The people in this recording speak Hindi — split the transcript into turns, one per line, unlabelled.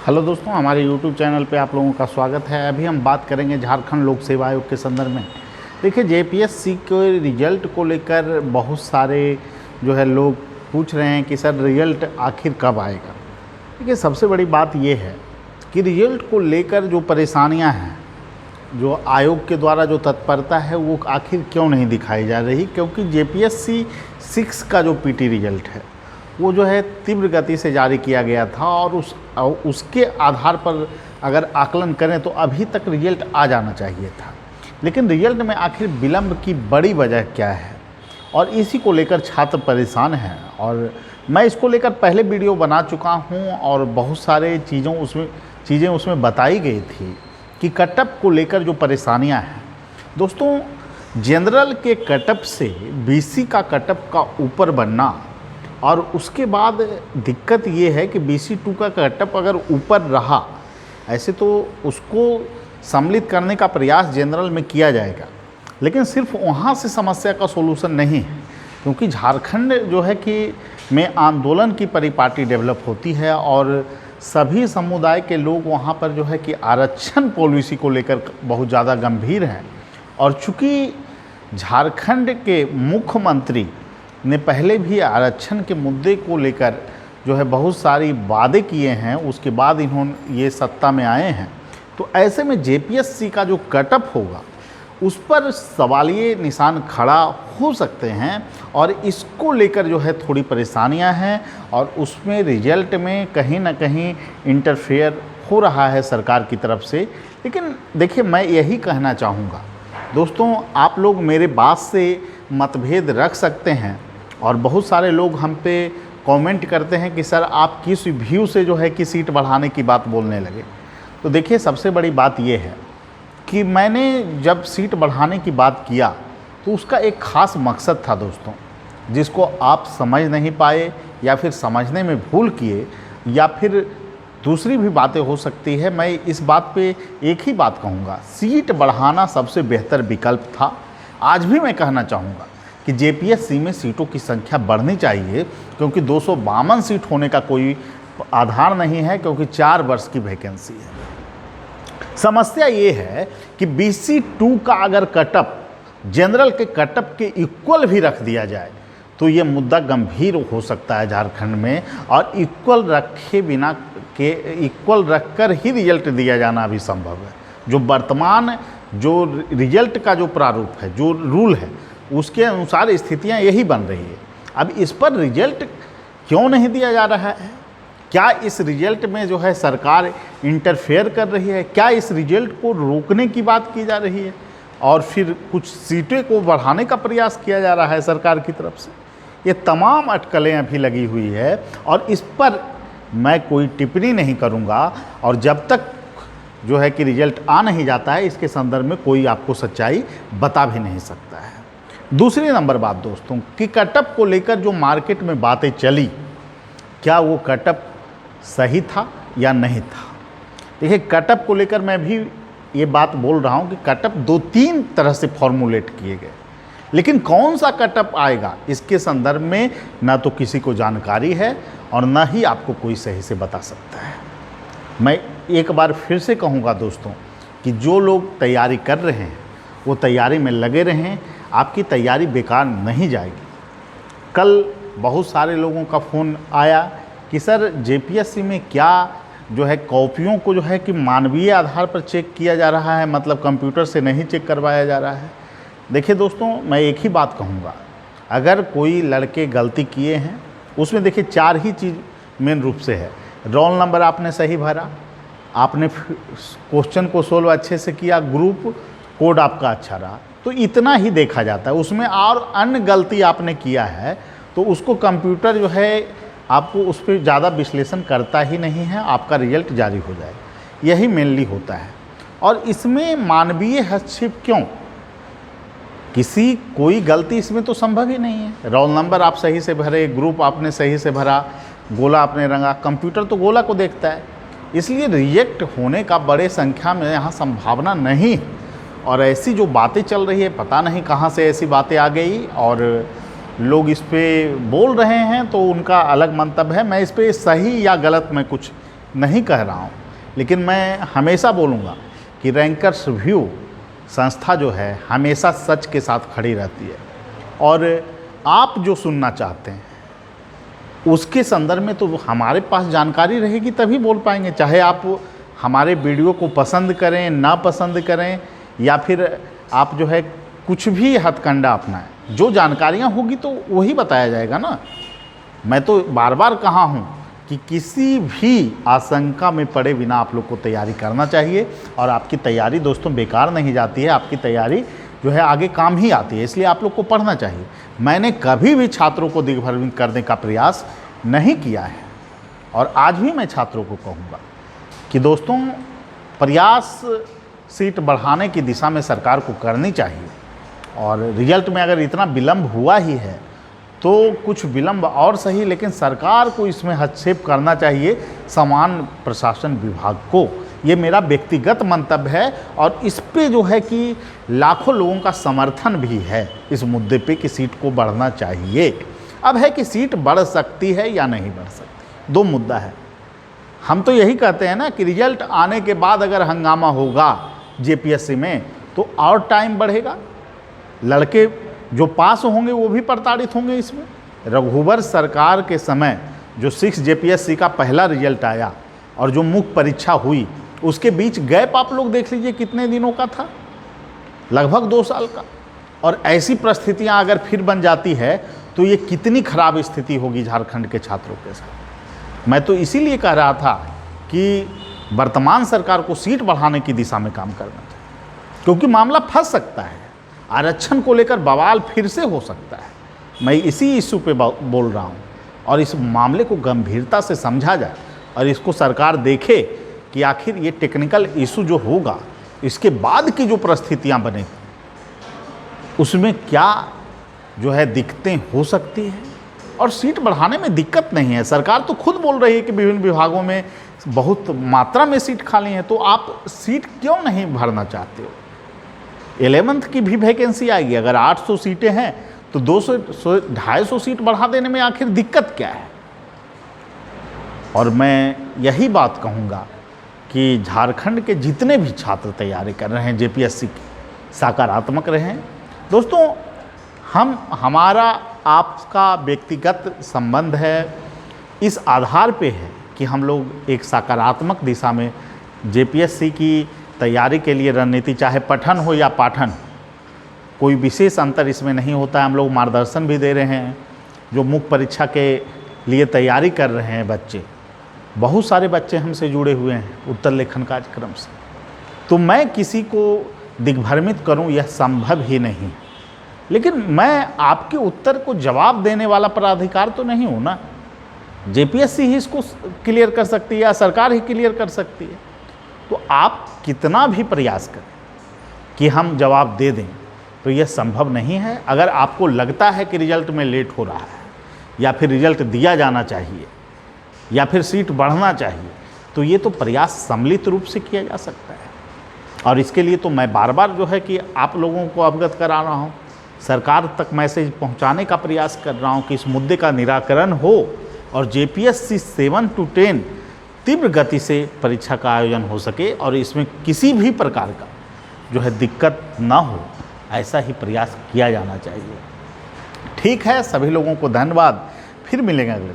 हेलो दोस्तों, हमारे YouTube चैनल पे आप लोगों का स्वागत है। अभी हम बात करेंगे झारखंड लोक सेवा आयोग के संदर्भ में। देखिए, जेपीएससी के रिजल्ट को लेकर बहुत सारे जो है लोग पूछ रहे हैं कि सर रिजल्ट आखिर कब आएगा। देखिए, सबसे बड़ी बात ये है कि रिजल्ट को लेकर जो परेशानियां हैं, जो आयोग के द्वारा जो तत्परता है वो आखिर क्यों नहीं दिखाई जा रही, क्योंकि जेपीएससी 6 का जो पीटी रिजल्ट है वो जो है तीव्र गति से जारी किया गया था और उसके आधार पर अगर आकलन करें तो अभी तक रिजल्ट आ जाना चाहिए था। लेकिन रिजल्ट में आखिर विलंब की बड़ी वजह क्या है, और इसी को लेकर छात्र परेशान हैं। और मैं इसको लेकर पहले वीडियो बना चुका हूं और बहुत सारे चीज़ें उसमें बताई गई थी कि कटअप को लेकर जो परेशानियां हैं। दोस्तों, जनरल के कटअप से बीसी का कटअप का ऊपर बनना, और उसके बाद दिक्कत ये है कि BC2 का कटअप अगर ऊपर रहा, ऐसे तो उसको सम्मिलित करने का प्रयास जनरल में किया जाएगा, लेकिन सिर्फ वहाँ से समस्या का सोल्यूशन नहीं है, क्योंकि झारखंड जो है कि में आंदोलन की परिपाटी डेवलप होती है और सभी समुदाय के लोग वहाँ पर जो है कि आरक्षण पॉलिसी को लेकर बहुत ज़्यादा गंभीर हैं। और चूँकि झारखंड के मुख्यमंत्री ने पहले भी आरक्षण के मुद्दे को लेकर जो है बहुत सारी वादे किए हैं, उसके बाद इन्होंने ये सत्ता में आए हैं, तो ऐसे में जेपीएससी का जो कटअप होगा उस पर सवालिए निशान खड़ा हो सकते हैं और इसको लेकर जो है थोड़ी परेशानियां हैं और उसमें रिजल्ट में कहीं ना कहीं इंटरफेयर हो रहा है सरकार की तरफ से। लेकिन देखिए, मैं यही कहना चाहूँगा दोस्तों, आप लोग मेरे बात से मतभेद रख सकते हैं और बहुत सारे लोग हम पे कमेंट करते हैं कि सर आप किस व्यू से जो है कि सीट बढ़ाने की बात बोलने लगे। तो देखिए, सबसे बड़ी बात ये है कि मैंने जब सीट बढ़ाने की बात किया तो उसका एक ख़ास मकसद था दोस्तों, जिसको आप समझ नहीं पाए या फिर समझने में भूल किए या फिर दूसरी भी बातें हो सकती है। मैं इस बात पे एक ही बात कहूँगा, सीट बढ़ाना सबसे बेहतर विकल्प था। आज भी मैं कहना चाहूँगा कि जेपीएससी में सीटों की संख्या बढ़नी चाहिए, क्योंकि 252 सीट होने का कोई आधार नहीं है, क्योंकि 4 वर्ष की वैकेंसी है। समस्या ये है कि BC2 का अगर कटअप जनरल के कटअप के इक्वल भी रख दिया जाए तो ये मुद्दा गंभीर हो सकता है झारखंड में, और इक्वल रखकर ही रिजल्ट दिया जाना भी संभव है। जो वर्तमान जो रिजल्ट का जो प्रारूप है, जो रूल है, उसके अनुसार स्थितियां यही बन रही है। अब इस पर रिजल्ट क्यों नहीं दिया जा रहा है? क्या इस रिजल्ट में जो है सरकार इंटरफेयर कर रही है? क्या इस रिजल्ट को रोकने की बात की जा रही है और फिर कुछ सीटें को बढ़ाने का प्रयास किया जा रहा है सरकार की तरफ से? ये तमाम अटकलें अभी लगी हुई है और इस पर मैं कोई टिप्पणी नहीं करूँगा, और जब तक जो है कि रिजल्ट आ नहीं जाता है इसके संदर्भ में कोई आपको सच्चाई बता भी नहीं सकता है। दूसरी नंबर बात दोस्तों, कि कटअप को लेकर जो मार्केट में बातें चली, क्या वो कटअप सही था या नहीं था? देखिए, कटअप को लेकर मैं भी ये बात बोल रहा हूँ कि कटअप 2-3 तरह से फॉर्मुलेट किए गए, लेकिन कौन सा कटअप आएगा इसके संदर्भ में ना तो किसी को जानकारी है और ना ही आपको कोई सही से बता सकता है। मैं एक बार फिर से कहूँगा दोस्तों कि जो लोग तैयारी कर रहे हैं वो तैयारी में लगे रहें, आपकी तैयारी बेकार नहीं जाएगी। कल बहुत सारे लोगों का फ़ोन आया कि सर जेपीएससी में क्या जो है कॉपियों को जो है कि मानवीय आधार पर चेक किया जा रहा है, मतलब कंप्यूटर से नहीं चेक करवाया जा रहा है। देखिए दोस्तों, मैं एक ही बात कहूँगा, अगर कोई लड़के गलती किए हैं उसमें देखिए 4 ही चीज़ मेन रूप से है। रोल नंबर आपने सही भरा, आपने क्वेश्चन को सोल्व अच्छे से किया, ग्रुप कोड आपका अच्छा रहा, तो इतना ही देखा जाता है। उसमें और अन्य गलती आपने किया है तो उसको कंप्यूटर जो है आपको उस पर ज़्यादा विश्लेषण करता ही नहीं है, आपका रिजल्ट जारी हो जाएगा। यही मेनली होता है। और इसमें मानवीय हस्तक्षेप क्यों? कोई गलती इसमें तो संभव ही नहीं है। रोल नंबर आप सही से भरे, ग्रुप आपने सही से भरा, गोला आपने रंगा, कंप्यूटर तो गोला को देखता है, इसलिए रिजेक्ट होने का बड़े संख्या में यहाँ संभावना नहीं है। और ऐसी जो बातें चल रही है, पता नहीं कहाँ से ऐसी बातें आ गई और लोग इस पे बोल रहे हैं, तो उनका अलग मंतव्य है। मैं इस पे सही या गलत मैं कुछ नहीं कह रहा हूँ, लेकिन मैं हमेशा बोलूँगा कि रैंकर्स रिव्यू संस्था जो है हमेशा सच के साथ खड़ी रहती है, और आप जो सुनना चाहते हैं उसके संदर्भ में तो हमारे पास जानकारी रहेगी तभी बोल पाएंगे। चाहे आप हमारे वीडियो को पसंद करें, ना पसंद करें, या फिर आप जो है कुछ भी हथकंडा अपनाएं, जो जानकारियां होगी तो वही बताया जाएगा ना। मैं तो बार बार कहा हूं कि किसी भी आशंका में पड़े बिना आप लोग को तैयारी करना चाहिए, और आपकी तैयारी दोस्तों बेकार नहीं जाती है, आपकी तैयारी जो है आगे काम ही आती है, इसलिए आप लोग को पढ़ना चाहिए। मैंने कभी भी छात्रों को दिग्भ्रमित करने का प्रयास नहीं किया है, और आज भी मैं छात्रों को कहूँगा कि दोस्तों प्रयास सीट बढ़ाने की दिशा में सरकार को करनी चाहिए, और रिजल्ट में अगर इतना विलम्ब हुआ ही है तो कुछ विलम्ब और सही, लेकिन सरकार को इसमें हस्तक्षेप करना चाहिए, समान प्रशासन विभाग को। ये मेरा व्यक्तिगत मंतव्य है, और इस पे जो है कि लाखों लोगों का समर्थन भी है इस मुद्दे पे कि सीट को बढ़ना चाहिए। अब है कि सीट बढ़ सकती है या नहीं बढ़ सकती, दो मुद्दा है। हम तो यही कहते हैं ना कि रिजल्ट आने के बाद अगर हंगामा होगा जेपीएससी में तो और टाइम बढ़ेगा, लड़के जो पास होंगे वो भी प्रताड़ित होंगे इसमें। रघुवर सरकार के समय जो 6 जेपीएससी का पहला रिजल्ट आया और जो मुख्य परीक्षा हुई, उसके बीच गैप आप लोग देख लीजिए कितने दिनों का था, लगभग 2 साल का। और ऐसी परिस्थितियां अगर फिर बन जाती है तो ये कितनी खराब स्थिति होगी झारखंड के छात्रों के साथ। मैं तो इसीलिए कह रहा था कि वर्तमान सरकार को सीट बढ़ाने की दिशा में काम करना चाहिए, क्योंकि मामला फंस सकता है, आरक्षण को लेकर बवाल फिर से हो सकता है। मैं इसी इशू पे बोल रहा हूँ, और इस मामले को गंभीरता से समझा जाए और इसको सरकार देखे कि आखिर ये टेक्निकल इशू जो होगा इसके बाद की जो परिस्थितियाँ बने उसमें क्या जो है दिक्कतें हो सकती हैं। और सीट बढ़ाने में दिक्कत नहीं है, सरकार तो खुद बोल रही है कि विभिन्न विभागों में बहुत मात्रा में सीट खाली है, तो आप सीट क्यों नहीं भरना चाहते हो। 11th की भी वैकेंसी आएगी, अगर 800 सीटें हैं तो 200-250 सीट बढ़ा देने में आखिर दिक्कत क्या है। और मैं यही बात कहूँगा कि झारखंड के जितने भी छात्र तैयारी कर रहे हैं जेपीएससी की, सकारात्मक रहें दोस्तों। हमारा आपका व्यक्तिगत संबंध है, इस आधार पे है कि हम लोग एक सकारात्मक दिशा में जेपीएससी की तैयारी के लिए रणनीति, चाहे पठन हो या पाठन, कोई विशेष अंतर इसमें नहीं होता है। हम लोग मार्गदर्शन भी दे रहे हैं, जो मुख्य परीक्षा के लिए तैयारी कर रहे हैं बच्चे, बहुत सारे बच्चे हमसे जुड़े हुए हैं उत्तर लेखन कार्यक्रम से। तो मैं किसी को दिग्भ्रमित करूं यह संभव ही नहीं, लेकिन मैं आपके उत्तर को जवाब देने वाला प्राधिकार तो नहीं हूँ ना। जेपीएससी ही इसको क्लियर कर सकती है या सरकार ही क्लियर कर सकती है। तो आप कितना भी प्रयास करें कि हम जवाब दे दें तो यह संभव नहीं है। अगर आपको लगता है कि रिजल्ट में लेट हो रहा है, या फिर रिजल्ट दिया जाना चाहिए, या फिर सीट बढ़ना चाहिए, तो ये तो प्रयास सम्मिलित रूप से किया जा सकता है। और इसके लिए तो मैं बार बार जो है कि आप लोगों को अवगत करा रहा हूँ, सरकार तक मैसेज पहुँचाने का प्रयास कर रहा हूँ कि इस मुद्दे का निराकरण हो और जेपीएससी 7 to 10 तीव्र गति से परीक्षा का आयोजन हो सके, और इसमें किसी भी प्रकार का जो है दिक्कत ना हो, ऐसा ही प्रयास किया जाना चाहिए। ठीक है, सभी लोगों को धन्यवाद, फिर मिलेंगे अगले।